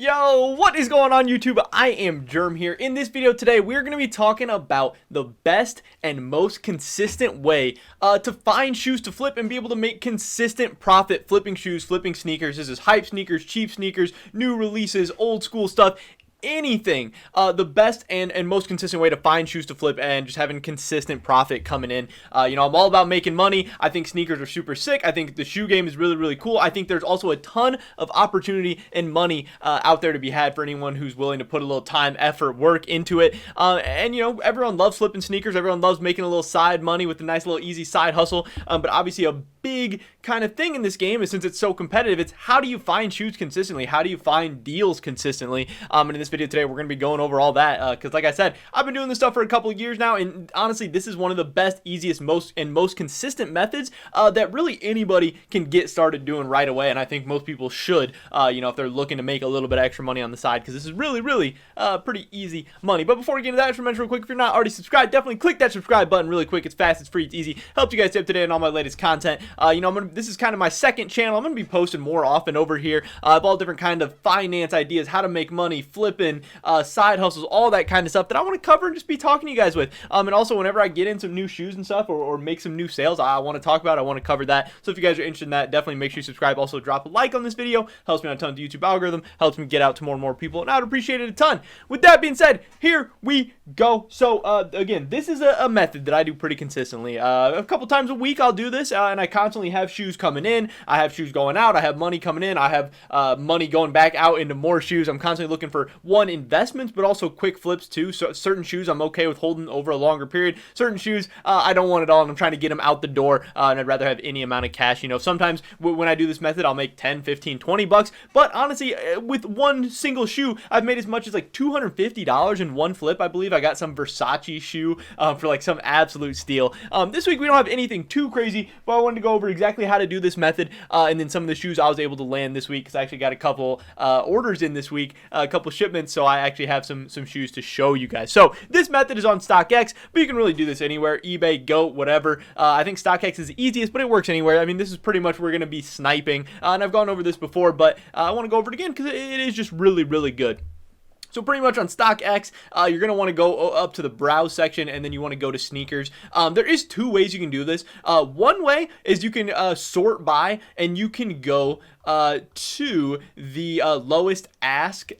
Yo, what is going on YouTube? I am Germ here. In this video today, we're going to be talking about the best and most consistent way to find shoes to flip and be able to make consistent profit flipping shoes, flipping sneakers. This is hype sneakers, cheap sneakers, new releases, old school stuff. Anything, the best and most consistent way to find shoes to flip and just having consistent profit coming in. I'm all about making money. I think sneakers are super sick. I think the shoe game is really cool. I think there's also a ton of opportunity and money out there to be had for anyone who's willing to put a little time, effort, work into it. Everyone loves flipping sneakers. Everyone loves making a little side money with a nice little easy side hustle. But obviously a big kind of thing in this game is, since it's so competitive, it's how do you find shoes consistently? How do you find deals consistently? And in this video today, we're going to be going over all that because, like I said, I've been doing this stuff for a couple of years now, and honestly, this is one of the best, easiest, most consistent methods that really anybody can get started doing right away. And I think most people should, if they're looking to make a little bit of extra money on the side, because this is really pretty easy money. But before we get into that, I just want to mention real quick, if you're not already subscribed, definitely click that subscribe button really quick. It's fast, it's free, it's easy. Helps you guys stay up to date on all my latest content. This is kind of my second channel. I'm going to be posting more often over here. I have all different kind of finance ideas, how to make money, flipping, side hustles, all that kind of stuff that I want to cover and just be talking to you guys with. And also, whenever I get in some new shoes and stuff or make some new sales, I want to talk about it. I want to cover that. So if you guys are interested in that, definitely make sure you subscribe. Also, drop a like on this video. Helps me on a ton of the YouTube algorithm. Helps me get out to more and more people, and I would appreciate it a ton. With that being said, here we go. So again, this is a method that I do pretty consistently. A couple times a week I'll do this, and I constantly have shoes coming in. I have shoes going out. I have money coming in. I have money going back out into more shoes. I'm constantly looking for investments, but also quick flips too. So certain shoes I'm okay with holding over a longer period. Certain shoes I don't want it all, and I'm trying to get them out the door, and I'd rather have any amount of cash. Sometimes when I do this method, I'll make 10, 15, 20 bucks, but honestly, with one single shoe, I've made as much as like $250 in one flip. I believe I got some Versace shoe for like some absolute steal. This week we don't have anything too crazy, but I wanted to go over exactly how to do this method, and then some of the shoes I was able to land this week, because I actually got a couple orders in this week, a couple shipments, so I actually have some shoes to show you guys. So this method is on StockX, but you can really do this anywhere, eBay, GOAT, whatever. I think StockX is the easiest, but it works anywhere. I mean, this is pretty much where we're going to be sniping, and I've gone over this before, but I want to go over it again because it is just really good. So pretty much on StockX, you're going to want to go up to the browse section, and then you want to go to sneakers. There is two ways you can do this. One way is you can sort by, and you can go to the lowest ask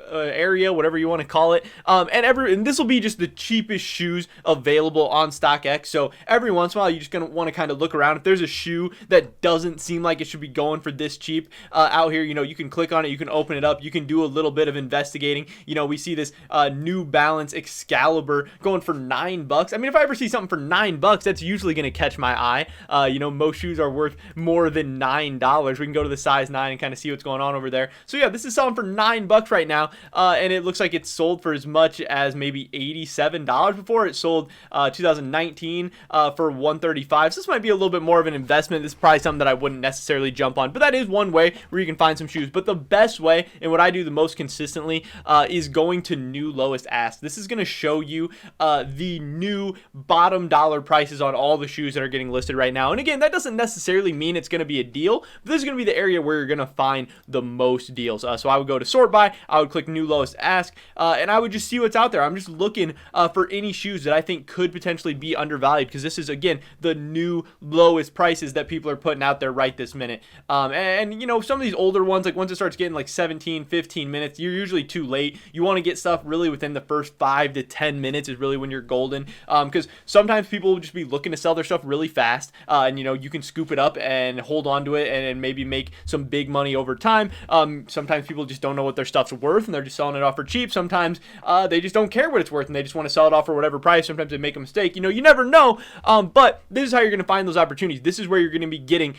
area, whatever you want to call it, and this will be just the cheapest shoes available on StockX. So every once in a while, you're just gonna want to kind of look around. If there's a shoe that doesn't seem like it should be going for this cheap out here, you can click on it, you can open it up, you can do a little bit of investigating. We see this New Balance Excalibur going for $9. I mean, if I ever see something for $9, that's usually gonna catch my eye. Most shoes are worth more than $9. We can go to the size 9 and kind of see what's going on over there. So yeah, this is selling for $9 right now. And it looks like it's sold for as much as maybe $87 before. It sold 2019 for $135. So this might be a little bit more of an investment. This is probably something that I wouldn't necessarily jump on, but that is one way where you can find some shoes. But the best way, and what I do the most consistently, is going to new lowest ask. This is going to show you the new bottom dollar prices on all the shoes that are getting listed right now. And again, that doesn't necessarily mean it's going to be a deal, but this is going to be the area where you're going to find the most deals. So I would go to sort by, I would click new lowest ask, and I would just see what's out there. I'm just looking for any shoes that I think could potentially be undervalued, because this is, again, the new lowest prices that people are putting out there right this minute. And some of these older ones, like once it starts getting like 17, 15 minutes, you're usually too late. You want to get stuff really within the first 5 to 10 minutes is really when you're golden, because sometimes people will just be looking to sell their stuff really fast, and you can scoop it up and hold on to it and maybe make some big money over time. Sometimes people just don't know what their stuff's worth, and they're just selling it off for cheap. Sometimes they just don't care what it's worth, and they just want to sell it off for whatever price. Sometimes they make a mistake. You never know, but this is how you're going to find those opportunities. This is where you're going to be getting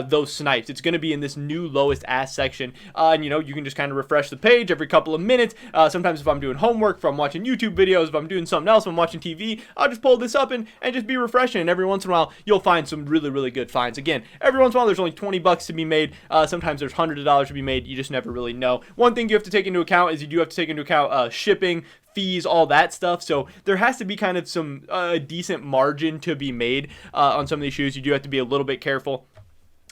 those snipes. It's going to be in this new lowest ask section, and you can just kind of refresh the page every couple of minutes. Sometimes if I'm doing homework, if I'm watching YouTube videos, if I'm doing something else, if I'm watching TV, I'll just pull this up and just be refreshing, and every once in a while you'll find some really good finds. Again, every once in a while there's only $20 to be made. Sometimes there's hundreds of dollars to be made. You just never really know. One thing you have to take into account is you do have to take into account shipping, fees, all that stuff. So there has to be kind of some decent margin to be made on some of these shoes. You do have to be a little bit careful.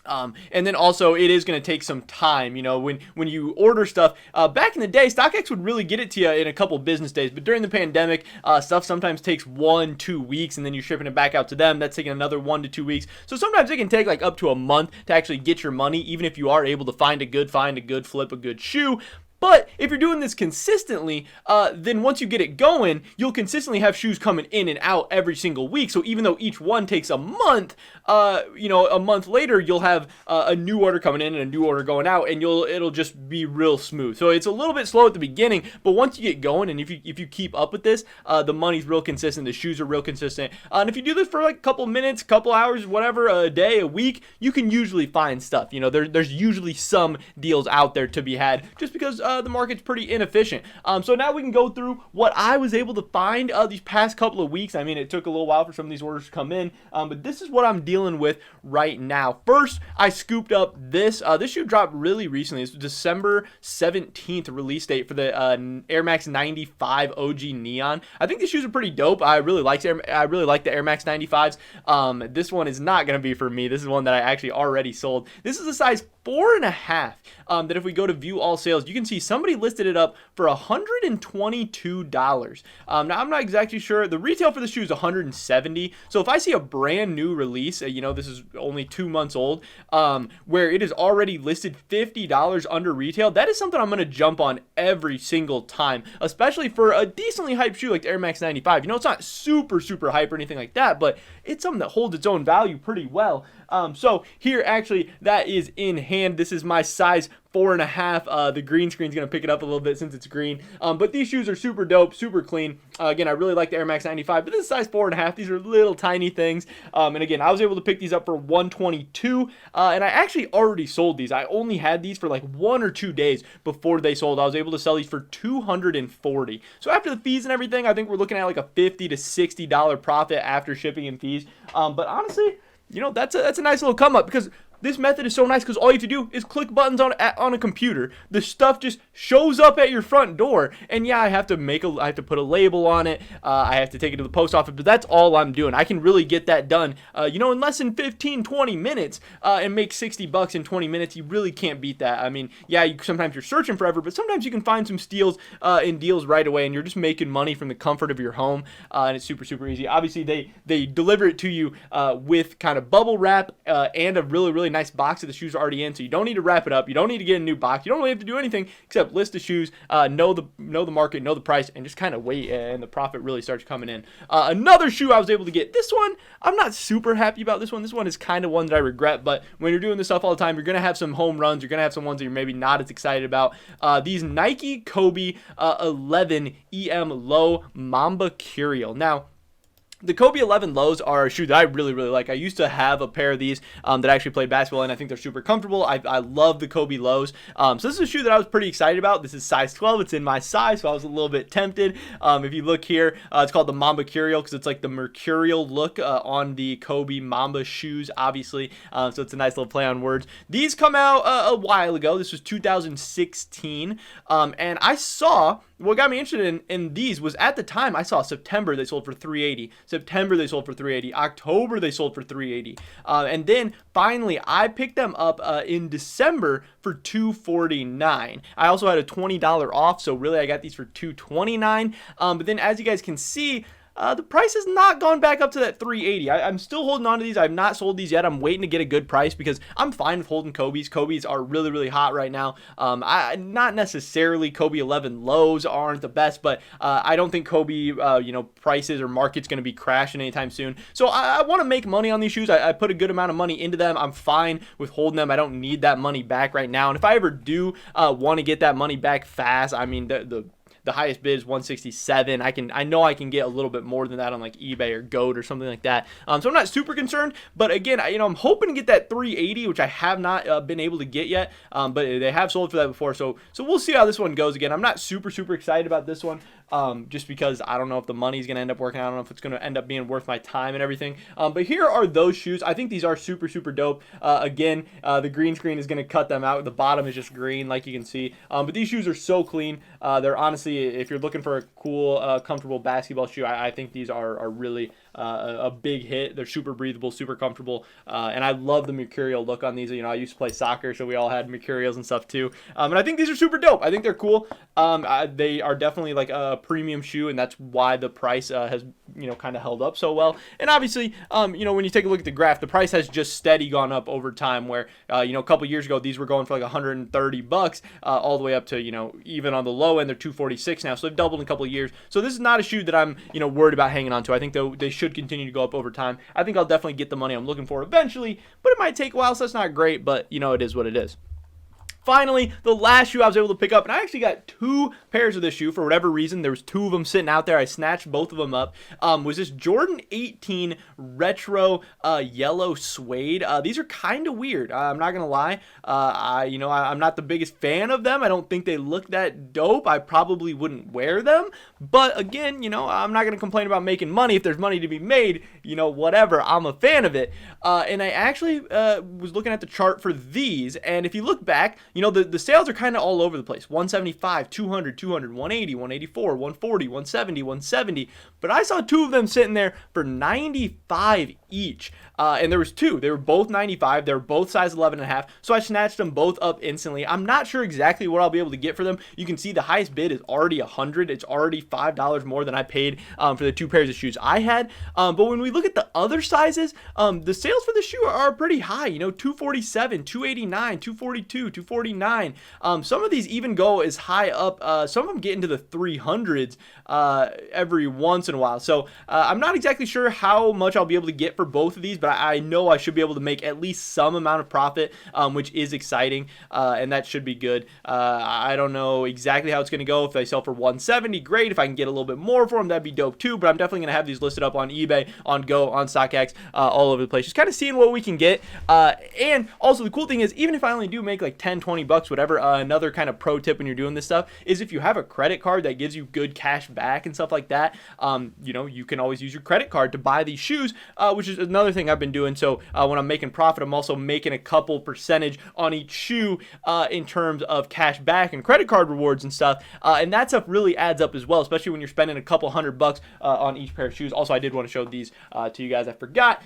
And then also it is going to take some time, you know, when you order stuff. Back in the day, StockX would really get it to you in a couple business days, but during the pandemic, stuff sometimes takes 1-2 weeks, and then you're shipping it back out to them. That's taking another 1 to 2 weeks. So sometimes it can take like up to a month to actually get your money, even if you are able to find a good flip, a good shoe. But if you're doing this consistently, then once you get it going, you'll consistently have shoes coming in and out every single week. So even though each one takes a month, you know, a month later, you'll have a new order coming in and a new order going out, and it'll just be real smooth. So it's a little bit slow at the beginning, but once you get going, and if you keep up with this, the money's real consistent, the shoes are real consistent. And if you do this for like a couple minutes, couple hours, whatever, a day, a week, you can usually find stuff. You know, there's usually some deals out there to be had, just because the market's pretty inefficient. So now we can go through what I was able to find these past couple of weeks. I mean, it took a little while for some of these orders to come in, but this is what I'm dealing with right now. First, I scooped up this. This shoe dropped really recently. It's December 17th release date for the Air Max 95 OG Neon. I think these shoes are pretty dope. I really like the Air Max 95s. This one is not going to be for me. This is one that I actually already sold. This is a size 4.5. That if we go to view all sales, you can see somebody listed it up for $122. Now I'm not exactly sure. The retail for the shoe is $170. So if I see a brand new release, you know, this is only 2 months old, where it is already listed $50 under retail, that is something I'm going to jump on every single time, especially for a decently hyped shoe like the Air Max 95. You know, it's not super hype or anything like that, but it's something that holds its own value pretty well. So here, actually, that is in hand. This is my size 4.5. The green screen's going to pick it up a little bit since it's green. But these shoes are super dope, super clean. Again, I really like the Air Max 95, but this is size 4.5. These are little tiny things. And again, I was able to pick these up for $122. And I actually already sold these. I only had these for like 1 or 2 days before they sold. I was able to sell these for $240. So after the fees and everything, I think we're looking at like a $50 to $60 profit after shipping and fees. But honestly, you know, that's a nice little come up, because this method is so nice, because all you have to do is click buttons on a computer. The stuff just shows up at your front door. And yeah, I have to put a label on it. I have to take it to the post office, but that's all I'm doing. I can really get that done, you know, in less than 15-20 minutes, and make $60 in 20 minutes. You really can't beat that. I mean, yeah, sometimes you're searching forever, but sometimes you can find some steals and deals right away, and you're just making money from the comfort of your home. And it's super easy. Obviously, they deliver it to you with kind of bubble wrap and a really nice box that the shoes are already in, so you don't need to wrap it up. You don't need to get a new box. You don't really have to do anything except list the shoes, know the market, know the price, and just kind of wait, and the profit really starts coming in. Another shoe I was able to get. This one, I'm not super happy about this one. This one is kind of one that I regret, but when you're doing this stuff all the time, you're going to have some home runs. You're going to have some ones that you're maybe not as excited about. These Nike Kobe 11 EM Low Mamba Curial. Now, the Kobe 11 lows are a shoe that I really like. I used to have a pair of these that I actually played basketball in. I think they're super comfortable. I love the Kobe lows. So this is a shoe that I was pretty excited about. This is size 12. It's in my size, so I was a little bit tempted. If you look here, it's called the Mamba Curial because it's like the mercurial look on the Kobe Mamba shoes, obviously. So it's a nice little play on words. These come out a while ago. This was 2016. And I saw, what got me interested in these was, at the time, I saw September they sold for $380. September they sold for $380. October they sold for $380. And then finally I picked them up in December for $249. I also had a $20 off, so really I got these for $229. But then, as you guys can see, the price has not gone back up to that $380. I'm still holding on to these. I've not sold these yet. I'm waiting to get a good price because I'm fine with holding Kobe's. Kobe's are really hot right now. Not necessarily Kobe 11 lows aren't the best, but I don't think Kobe prices or market's going to be crashing anytime soon. So I want to make money on these shoes. I put a good amount of money into them. I'm fine with holding them. I don't need that money back right now. And if I ever do want to get that money back fast, I mean, the highest bid is $167. I know I can get a little bit more than that on like eBay or GOAT or something like that. So I'm not super concerned, but again, I'm hoping to get that $380, which I have not been able to get yet. But they have sold for that before, so we'll see how this one goes. Again, I'm not super excited about this one. Just because I don't know if the money's going to end up working. I don't know if it's going to end up being worth my time and everything. But here are those shoes. I think these are super dope. Again, the green screen is going to cut them out. The bottom is just green, like you can see. But these shoes are so clean. They're honestly honestly, if you're looking for a cool, comfortable basketball shoe, I think these are really a big hit. They're super breathable, super comfortable, and I love the Mercurial look on these. You know, I used to play soccer, so we all had Mercurials and stuff too. And I think these are super dope. I think they're cool. They are definitely like a premium shoe, and that's why the price has, you know, kind of held up so well. And obviously, you know, when you take a look at the graph, the price has just steady gone up over time. Where you know, a couple years ago, these were going for like $130, all the way up to, you know, even on the low end, they're $246 now. So they've doubled in a couple of years. So this is not a shoe that I'm, you know, worried about hanging on to. I think they should continue to go up over time. I think I'll definitely get the money I'm looking for eventually, but it might take a while, so that's not great. But you know, it is what it is. Finally, the last shoe I was able to pick up, and I actually got 2 pairs of this shoe for whatever reason. There was 2 of them sitting out there. I snatched both of them up. Was this Jordan 18 retro yellow suede. These are kind of weird. I'm not gonna lie. I'm not the biggest fan of them. I don't think they look that dope. I probably wouldn't wear them. But again, you know, I'm not gonna complain about making money. If there's money to be made, you know, whatever. I'm a fan of it. And I actually was looking at the chart for these, and if you look back, you know, the sales are kind of all over the place. 175, 200, 200, 180, 184, 140, 170, 170. But I saw 2 of them sitting there for 95 each. And there was 2. They were both 95. They were both size 11.5. So I snatched them both up instantly. I'm not sure exactly what I'll be able to get for them. You can see the highest bid is already $100. It's already $5 more than I paid for the 2 pairs of shoes I had. But when we look at the other sizes, the sales for the shoe are pretty high. You know, 247, 289, 242, 249. Some of these even go as high up. Some of them get into the 300s every once in a while. So I'm not exactly sure how much I'll be able to get for both of these, but I know I should be able to make at least some amount of profit, which is exciting, and that should be good. I don't know exactly how it's going to go. If they sell for 170, great. If I can get a little bit more for them, that'd be dope too. But I'm definitely going to have these listed up on eBay, on Go, on StockX, all over the place. Just kind of seeing what we can get. And also the cool thing is, even if I only do make like 10, 20 bucks, whatever, another kind of pro tip when you're doing this stuff is if you have a credit card that gives you good cash back and stuff like that, you know, you can always use your credit card to buy these shoes, which is another thing I've been doing. So when I'm making profit, I'm also making a couple percentage on each shoe in terms of cash back and credit card rewards and stuff. And that stuff really adds up as well, especially when you're spending a couple $100 on each pair of shoes. Also, I did want to show these to you guys. I forgot.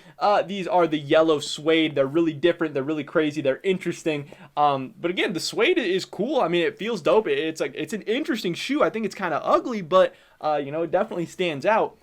These are the yellow suede. They're really different. They're really crazy. They're interesting. But again, the suede is cool. I mean, it feels dope. It's an interesting shoe. I think it's kind of ugly, but you know, it definitely stands out.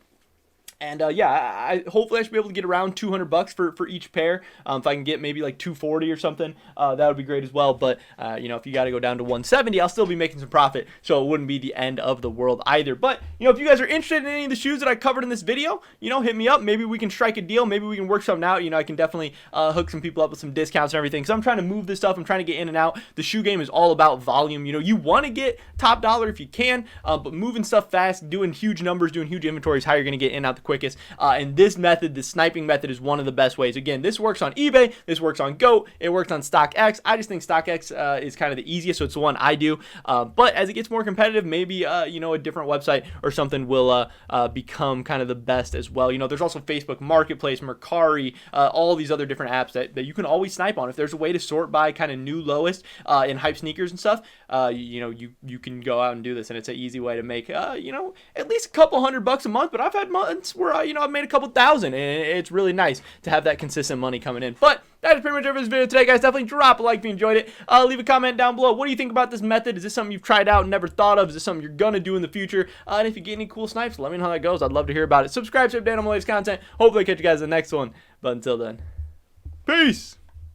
And yeah, hopefully I should be able to get around $200 for each pair. If I can get maybe like 240 or something, that would be great as well. But you know, if you got to go down to 170, I'll still be making some profit, so it wouldn't be the end of the world either. But you know, if you guys are interested in any of the shoes that I covered in this video, you know, hit me up. Maybe we can strike a deal. Maybe we can work something out. You know, I can definitely hook some people up with some discounts and everything. So I'm trying to move this stuff. I'm trying to get in and out. The shoe game is all about volume. You know, you want to get top dollar if you can, but moving stuff fast, doing huge numbers, doing huge inventories, how you're going to get in and out the quickest. And this method, the sniping method, is one of the best ways. Again, this works on eBay, this works on GOAT, it works on StockX. I just think StockX is kind of the easiest, so it's the one I do. But as it gets more competitive, maybe you know, a different website or something will become kind of the best as well. You know, there's also Facebook Marketplace, Mercari, all these other different apps that you can always snipe on. If there's a way to sort by kind of new lowest in hype sneakers and stuff, you know, you can go out and do this, and it's an easy way to make you know, at least a couple $100 a month. But I've had months where you know, I've made a couple thousand, and it's really nice to have that consistent money coming in. But that is pretty much it for this video today, guys. Definitely drop a like if you enjoyed it. Leave a comment down below. What do you think about this method? Is this something you've tried out and never thought of? Is this something you're gonna do in the future? And if you get any cool snipes, let me know how that goes. I'd love to hear about it. Subscribe to update on my latest content. Hopefully I catch you guys in the next one. But until then, peace.